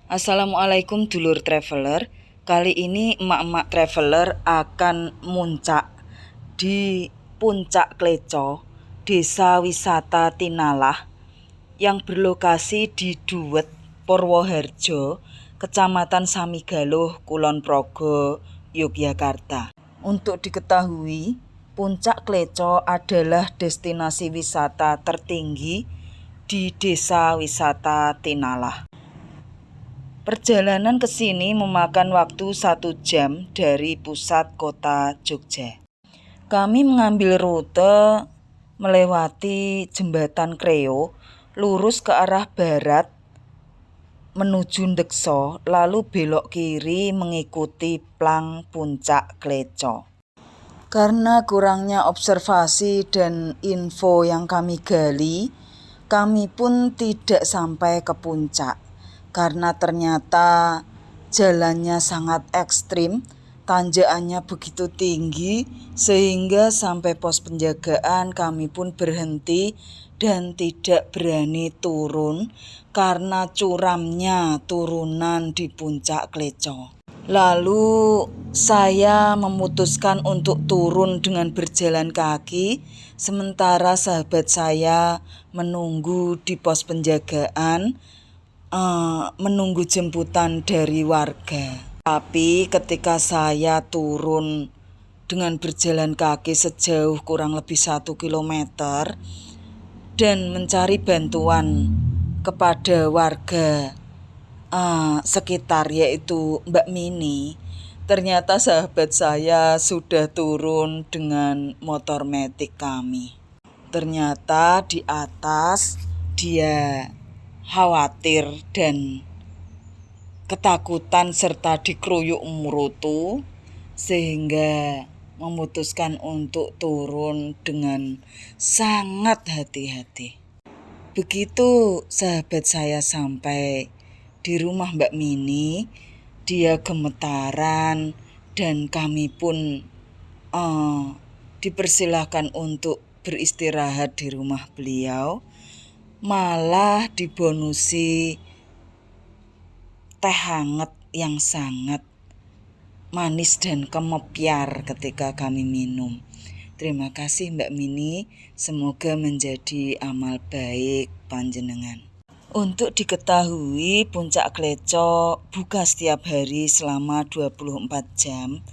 Assalamualaikum dulur traveler. Kali ini emak-emak traveler akan muncak di Puncak Kleco, Desa Wisata Tinalah yang berlokasi di Duwet, Purwoharjo, Kecamatan Samigaluh, Kulon Progo, Yogyakarta. Untuk diketahui, Puncak Kleco adalah destinasi wisata tertinggi di Desa Wisata Tinalah. Perjalanan ke sini memakan waktu 1 jam dari pusat kota Jogja. Kami mengambil rute melewati Jembatan Kreo, lurus ke arah barat menuju Ndekso, lalu belok kiri mengikuti plang Puncak Kleco. Karena kurangnya observasi dan info yang kami gali, kami pun tidak sampai ke puncak. Karena ternyata jalannya sangat ekstrim, tanjakannya begitu tinggi, sehingga sampai pos penjagaan kami pun berhenti dan tidak berani turun karena curamnya turunan di Puncak Kleco. Lalu saya memutuskan untuk turun dengan berjalan kaki, sementara sahabat saya menunggu di pos penjagaan, menunggu jemputan dari warga. Tapi ketika saya turun dengan berjalan kaki sejauh kurang lebih 1 kilometer dan mencari bantuan kepada warga sekitar, yaitu Mbak Mini, ternyata sahabat saya sudah turun dengan motor metik kami. Ternyata di atas dia khawatir dan ketakutan serta dikeroyok murutu, sehingga memutuskan untuk turun dengan sangat hati-hati. Begitu sahabat saya sampai di rumah Mbak Mini, dia gemetaran dan kami pun dipersilahkan untuk beristirahat di rumah beliau. Malah dibonusi teh hangat yang sangat manis dan kemepiar ketika kami minum. Terima kasih Mbak Mini, semoga menjadi amal baik panjenengan. Untuk diketahui, Puncak Kleco buka setiap hari selama 24 jam.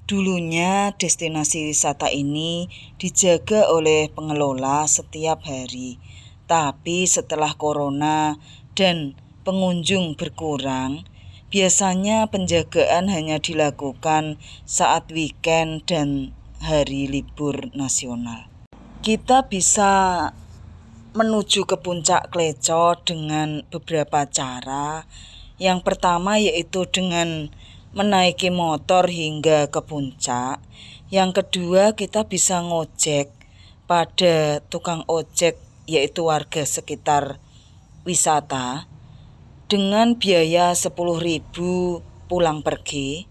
Dulunya destinasi wisata ini dijaga oleh pengelola setiap hari. Tapi setelah corona dan pengunjung berkurang, biasanya penjagaan hanya dilakukan saat weekend dan hari libur nasional. Kita bisa menuju ke Puncak Kleco dengan beberapa cara. Yang pertama yaitu dengan menaiki motor hingga ke puncak. Yang kedua, kita bisa ngojek pada tukang ojek, yaitu warga sekitar wisata, dengan biaya 10.000 pulang pergi.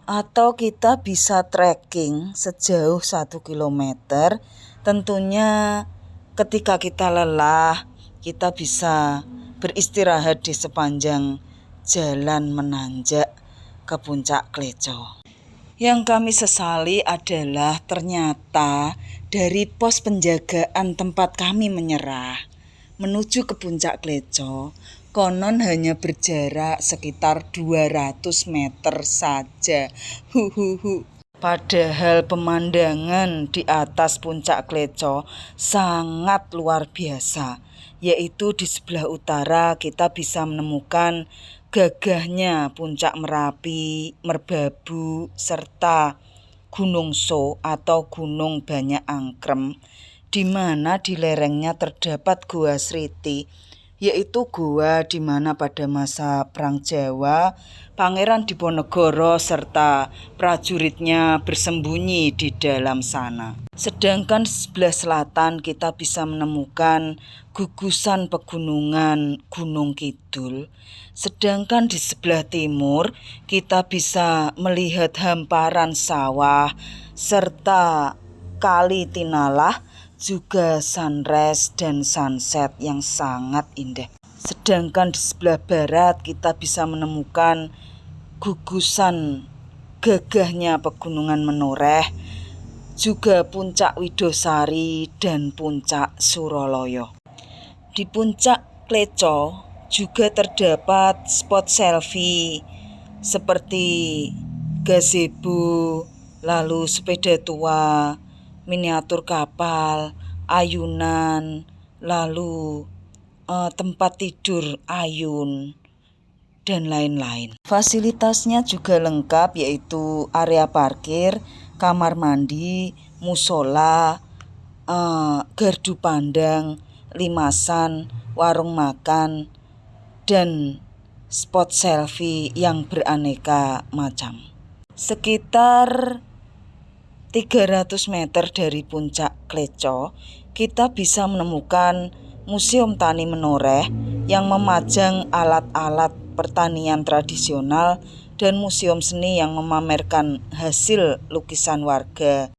Atau kita bisa trekking sejauh 1 kilometer. Tentunya ketika kita lelah, kita bisa beristirahat di sepanjang jalan menanjak ke Puncak Kleco. Yang kami sesali adalah ternyata dari pos penjagaan tempat kami menyerah menuju ke Puncak Kleco, konon hanya berjarak sekitar 200 meter saja. Padahal pemandangan di atas Puncak Kleco sangat luar biasa, yaitu di sebelah utara kita bisa menemukan gagahnya Puncak Merapi, Merbabu, serta Gunung So atau Gunung Banyak Angkrem, di mana di lerengnya terdapat Goa Sriti, yaitu goa di mana pada masa Perang Jawa, Pangeran Diponegoro serta prajuritnya bersembunyi di dalam sana. Sedangkan di sebelah selatan kita bisa menemukan gugusan pegunungan Gunung Kidul. Sedangkan di sebelah timur kita bisa melihat hamparan sawah serta Kali Tinalah, juga sunrise dan sunset yang sangat indah. Sedangkan di sebelah barat kita bisa menemukan gugusan gagahnya pegunungan Menoreh, juga puncak Widosari dan puncak Suroloyo. Di puncak Kleco juga terdapat spot selfie seperti gazebo, lalu sepeda tua, miniatur kapal, ayunan, lalu tempat tidur ayun, dan lain-lain. Fasilitasnya juga lengkap, yaitu area parkir, kamar mandi, musola, gardu pandang, limasan, warung makan, dan spot selfie yang beraneka macam. Sekitar 300 meter dari puncak Kleco, kita bisa menemukan Museum Tani Menoreh yang memajang alat-alat pertanian tradisional dan museum seni yang memamerkan hasil lukisan warga.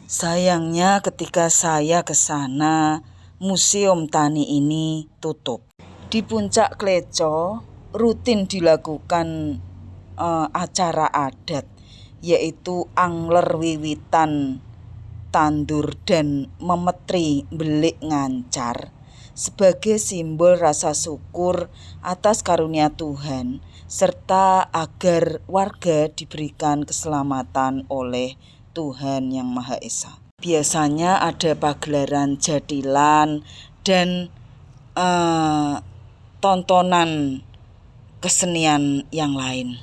Sayangnya ketika saya ke sana, Museum Tani ini tutup. Di puncak Kleco rutin dilakukan acara adat, yaitu angler wiwitan, tandur, dan memetri belik ngancar sebagai simbol rasa syukur atas karunia Tuhan, serta agar warga diberikan keselamatan oleh Tuhan Yang Maha Esa. Biasanya ada pagelaran jadilan dan tontonan kesenian yang lain.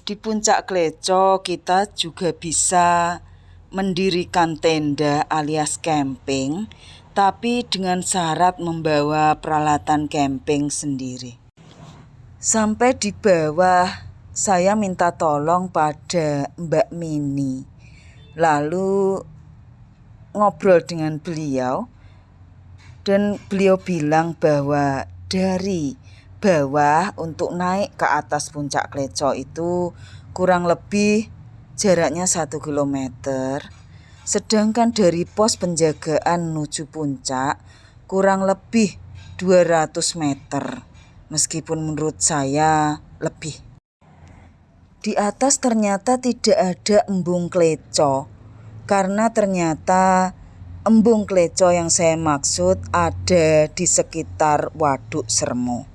Di puncak Kleco kita juga bisa mendirikan tenda alias camping, tapi dengan syarat membawa peralatan camping sendiri. Sampai di bawah, saya minta tolong pada Mbak Mini, lalu ngobrol dengan beliau, dan beliau bilang bahwa dari bawah untuk naik ke atas puncak Kleco itu kurang lebih jaraknya 1 kilometer, sedangkan dari pos penjagaan menuju puncak kurang lebih 200 meter, meskipun menurut saya lebih. Di atas ternyata tidak ada embung Kleco, karena ternyata embung Kleco yang saya maksud ada di sekitar Waduk Sermo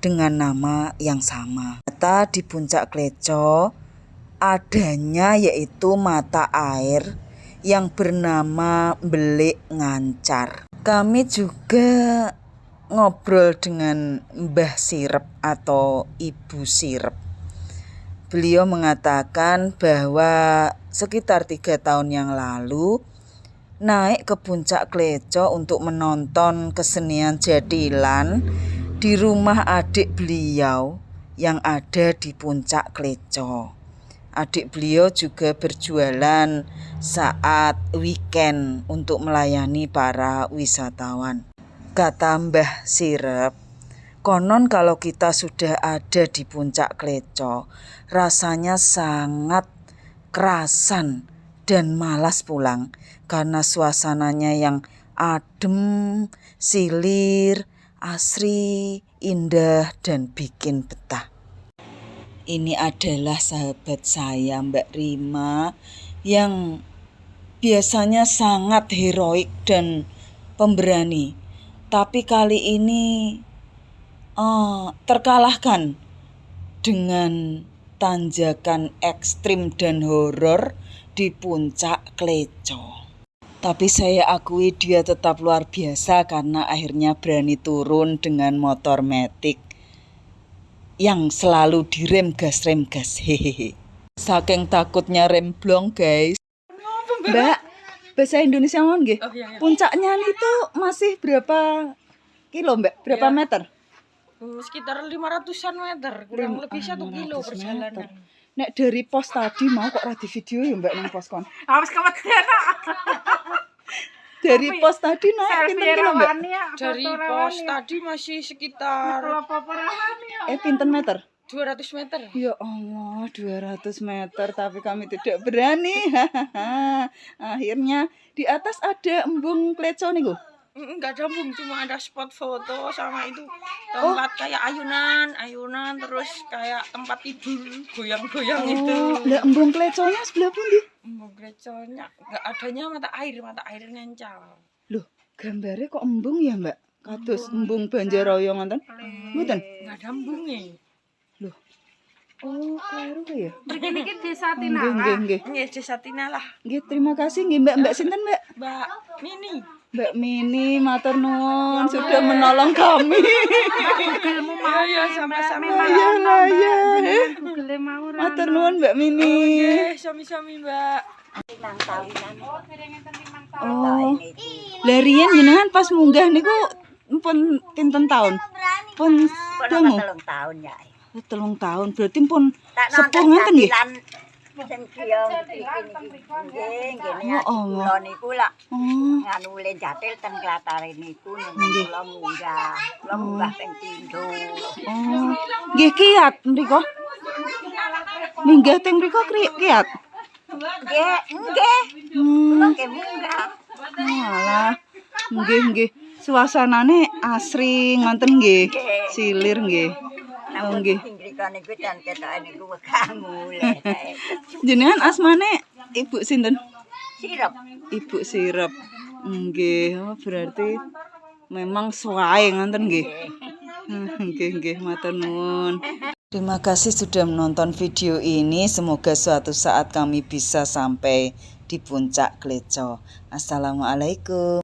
dengan nama yang sama. Ternyata di puncak Kleco adanya yaitu mata air yang bernama Belik Ngancar. Kami juga ngobrol dengan Mbah Sirep atau Ibu Sirep. Beliau mengatakan bahwa sekitar 3 tahun yang lalu naik ke puncak Kleco untuk menonton kesenian jadilan di rumah adik beliau yang ada di puncak Kleco. Adik beliau juga berjualan saat weekend untuk melayani para wisatawan. Kata Mbah Sirep, konon kalau kita sudah ada di puncak Kleco, rasanya sangat kerasan dan malas pulang karena suasananya yang adem, silir, asri, indah, dan bikin betah. Ini adalah sahabat saya, Mbak Rima, yang biasanya sangat heroik dan pemberani, tapi kali ini terkalahkan dengan tanjakan ekstrim dan horor di puncak Kleco. Tapi saya akui dia tetap luar biasa karena akhirnya berani turun dengan motor matic yang selalu direm gas. Hehehe. Saking takutnya remblong, guys. Mbak, bahasa Indonesia mohon nggih. Oh, iya. Puncaknya itu masih berapa kilo, Mbak? Berapa meter? Sekitar 500-an meter, kurang lebih 1 kilo perjalanan. Nek dari pos tadi mau kok di video ya Mbak nang poskon. Awas kemudian. Dari pos tadi naik pinten kilo Mbak? Dari pos tadi masih sekitar pinten meter? 200 meter. Ya Allah, 200 meter, tapi kami tidak berani. Akhirnya di atas ada embung Kleco nih, Bu. Enggak jambung, cuma ada spot foto sama itu tempat kayak ayunan terus kayak tempat tidur goyang-goyang itu. Lah embung kleconya sebelah pundi? Embung greconya enggak adanya mata air nencal. Loh, gambarnya kok embung ya, Mbak? Kados embung Banjaraya ngoten. Mboten. Enggak ada embunge. Loh. Oh, karo ya. Mriki niki Desa Nggih. Nggih, Desa Tinala. Nggih, terima kasih nggih Mbak. Mbak sinten, Mbak? Mbak Mini. Mbak Mini, matur nuwun sudah menolong kami. Ya sama-sama. Ya. Matur nuwun Mbak Mini. Nggih, sami-sami, Mbak. Oh. Lah riyen jenengan pas munggah niku pun pinten taun? Pun dangu. 3 tahun ya. 3 tahun. Berarti pun sepuh ngenten nggih? Sing kiyong nggih ngene Oh, kula niku lak Oh. nganu le jatil ten klatare niku kula munggah ping pindho. Oh. Nggih kiat mriko. Minggah teng mriko kiat. Nggih, Hmm. nggih munggah. Walah. Nggih. Suasanane asri ngoten nggih. Silir nggih. Oh nggih. Sing mriko niku ten ketoke niku wegah mulih. Jenengan asmane Ibu sinten? Sirep. Ibu Sirep. Nggih, oh, berarti memang suwae ngoten nggih. Nggih, matur nuwun. Terima kasih sudah menonton video ini. Semoga suatu saat kami bisa sampai di puncak Kleco. Assalamualaikum.